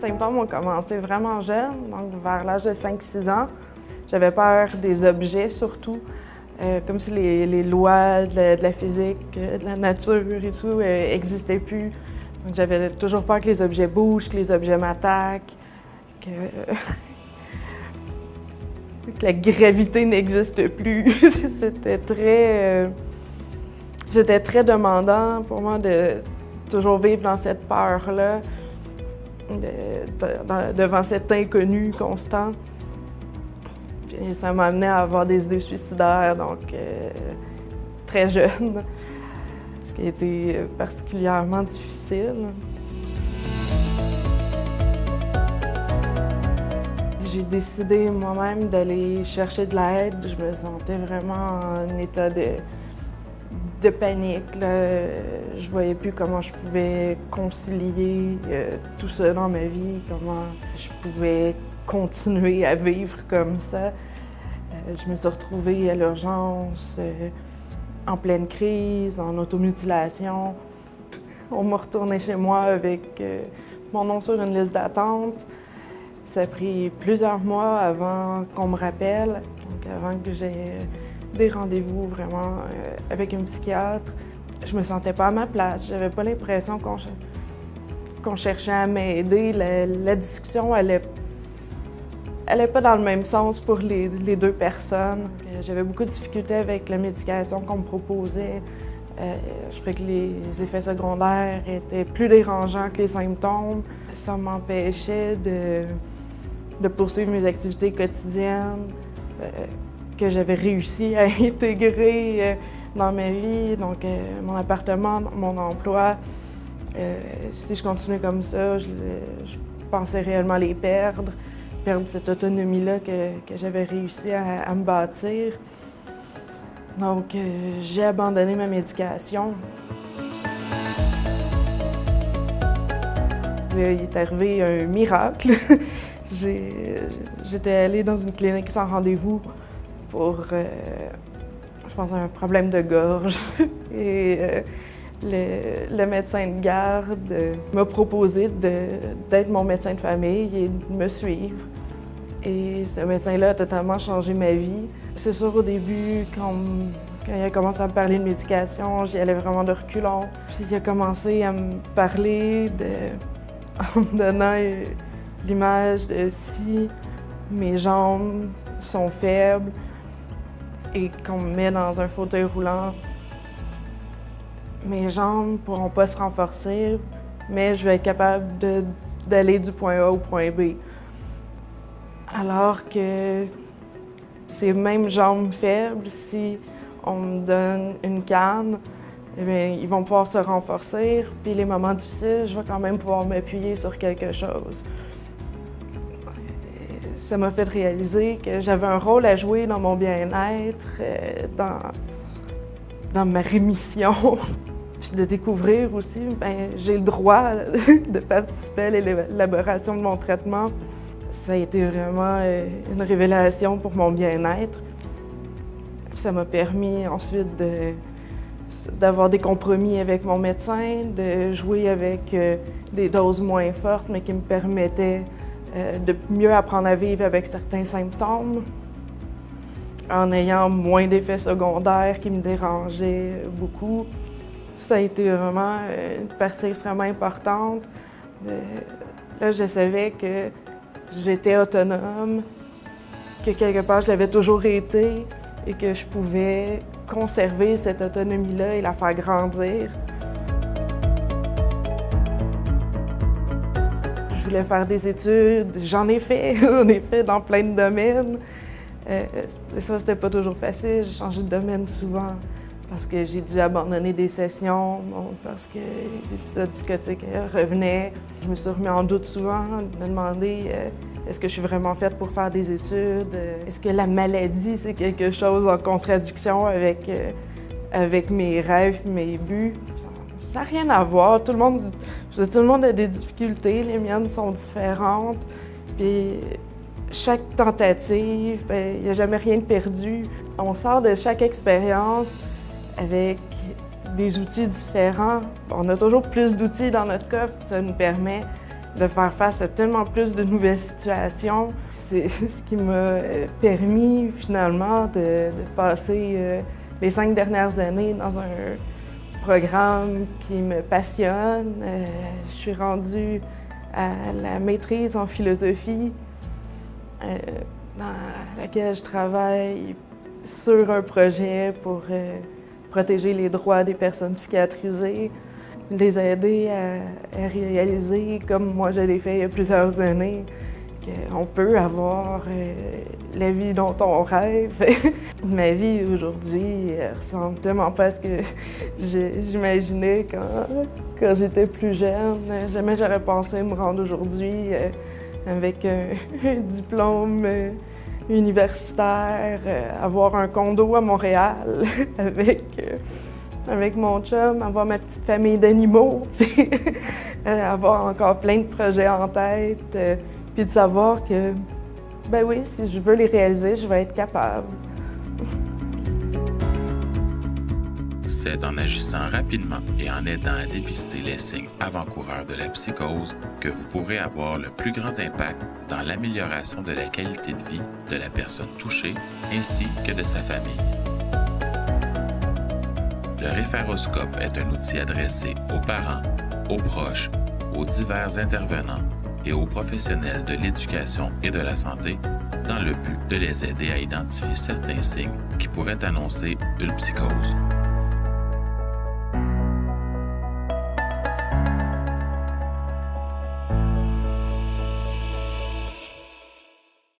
symptômes ont commencé vraiment jeune, donc vers l'âge de 5-6 ans. J'avais peur des objets surtout, comme si les lois de la physique, de la nature et tout n'existaient plus. Donc j'avais toujours peur que les objets bougent, que les objets m'attaquent, que la gravité n'existe plus. C'était très demandant pour moi de toujours vivre dans cette peur-là, devant cet inconnu constant. Puis ça m'a amené à avoir des idées suicidaires, donc très jeune, ce qui a été particulièrement difficile. J'ai décidé moi-même d'aller chercher de l'aide. Je me sentais vraiment en état de panique, là. Je voyais plus comment je pouvais concilier tout ça dans ma vie, comment je pouvais continuer à vivre comme ça. Je me suis retrouvée à l'urgence, en pleine crise, en automutilation. On m'a retourné chez moi avec mon nom sur une liste d'attente. Ça a pris plusieurs mois avant qu'on me rappelle, donc avant que j'aie des rendez-vous vraiment avec un psychiatre. Je me sentais pas à ma place. J'avais pas l'impression qu'on cherchait à m'aider. La discussion allait pas dans le même sens pour les deux personnes. J'avais beaucoup de difficultés avec la médication qu'on me proposait. Je trouvais que les effets secondaires étaient plus dérangeants que les symptômes. Ça m'empêchait de poursuivre mes activités quotidiennes que j'avais réussi à intégrer dans ma vie. Donc, mon appartement, mon emploi. Si je continuais comme ça, je pensais réellement les perdre cette autonomie-là que j'avais réussi à me bâtir. Donc, j'ai abandonné ma médication. Il est arrivé un miracle. J'étais allée dans une clinique sans rendez-vous pour, je pense, un problème de gorge. Et le médecin de garde m'a proposé d'être mon médecin de famille et de me suivre. Et ce médecin-là a totalement changé ma vie. C'est sûr, au début, quand il a commencé à me parler de médication, j'y allais vraiment de reculons. Puis il a commencé à me parler en me donnant l'image de si mes jambes sont faibles et qu'on me met dans un fauteuil roulant, mes jambes ne pourront pas se renforcer, mais je vais être capable d'aller du point A au point B. Alors que ces mêmes jambes faibles, si on me donne une canne, eh bien, ils vont pouvoir se renforcer, puis les moments difficiles, je vais quand même pouvoir m'appuyer sur quelque chose. Ça m'a fait réaliser que j'avais un rôle à jouer dans mon bien-être, dans ma rémission. Puis de découvrir aussi, bien, j'ai le droit de participer à l'élaboration de mon traitement. Ça a été vraiment une révélation pour mon bien-être. Ça m'a permis ensuite d'avoir des compromis avec mon médecin, de jouer avec des doses moins fortes, mais qui me permettaient de mieux apprendre à vivre avec certains symptômes, en ayant moins d'effets secondaires qui me dérangeaient beaucoup. Ça a été vraiment une partie extrêmement importante. Là, je savais que j'étais autonome, que quelque part je l'avais toujours été et que je pouvais conserver cette autonomie-là et la faire grandir. Je voulais faire des études, j'en ai fait, dans plein de domaines. Ça, c'était pas toujours facile, j'ai changé de domaine souvent parce que j'ai dû abandonner des sessions, parce que les épisodes psychotiques revenaient. Je me suis remis en doute souvent, de me demander est-ce que je suis vraiment faite pour faire des études? Est-ce que la maladie, c'est quelque chose en contradiction avec mes rêves, mes buts? Ça n'a rien à voir. Tout le monde a des difficultés, les miennes sont différentes. Puis chaque tentative, il n'y a jamais rien de perdu. On sort de chaque expérience avec des outils différents. On a toujours plus d'outils dans notre coffre, ça nous permet de faire face à tellement plus de nouvelles situations. C'est ce qui m'a permis finalement de passer les 5 dernières années dans un programme qui me passionne. Je suis rendue à la maîtrise en philosophie, dans laquelle je travaille sur un projet pour protéger les droits des personnes psychiatrisées, les aider à réaliser, comme moi je l'ai fait il y a plusieurs années, qu'on peut avoir la vie dont on rêve. Ma vie aujourd'hui ressemble tellement pas à ce que j'imaginais quand j'étais plus jeune. Jamais j'aurais pensé me rendre aujourd'hui avec un diplôme universitaire, avoir un condo à Montréal avec mon chum, avoir ma petite famille d'animaux, avoir encore plein de projets en tête, puis de savoir que, ben oui, si je veux les réaliser, je vais être capable. C'est en agissant rapidement et en aidant à dépister les signes avant-coureurs de la psychose que vous pourrez avoir le plus grand impact dans l'amélioration de la qualité de vie de la personne touchée ainsi que de sa famille. Le référoscope est un outil adressé aux parents, aux proches, aux divers intervenants et aux professionnels de l'éducation et de la santé dans le but de les aider à identifier certains signes qui pourraient annoncer une psychose.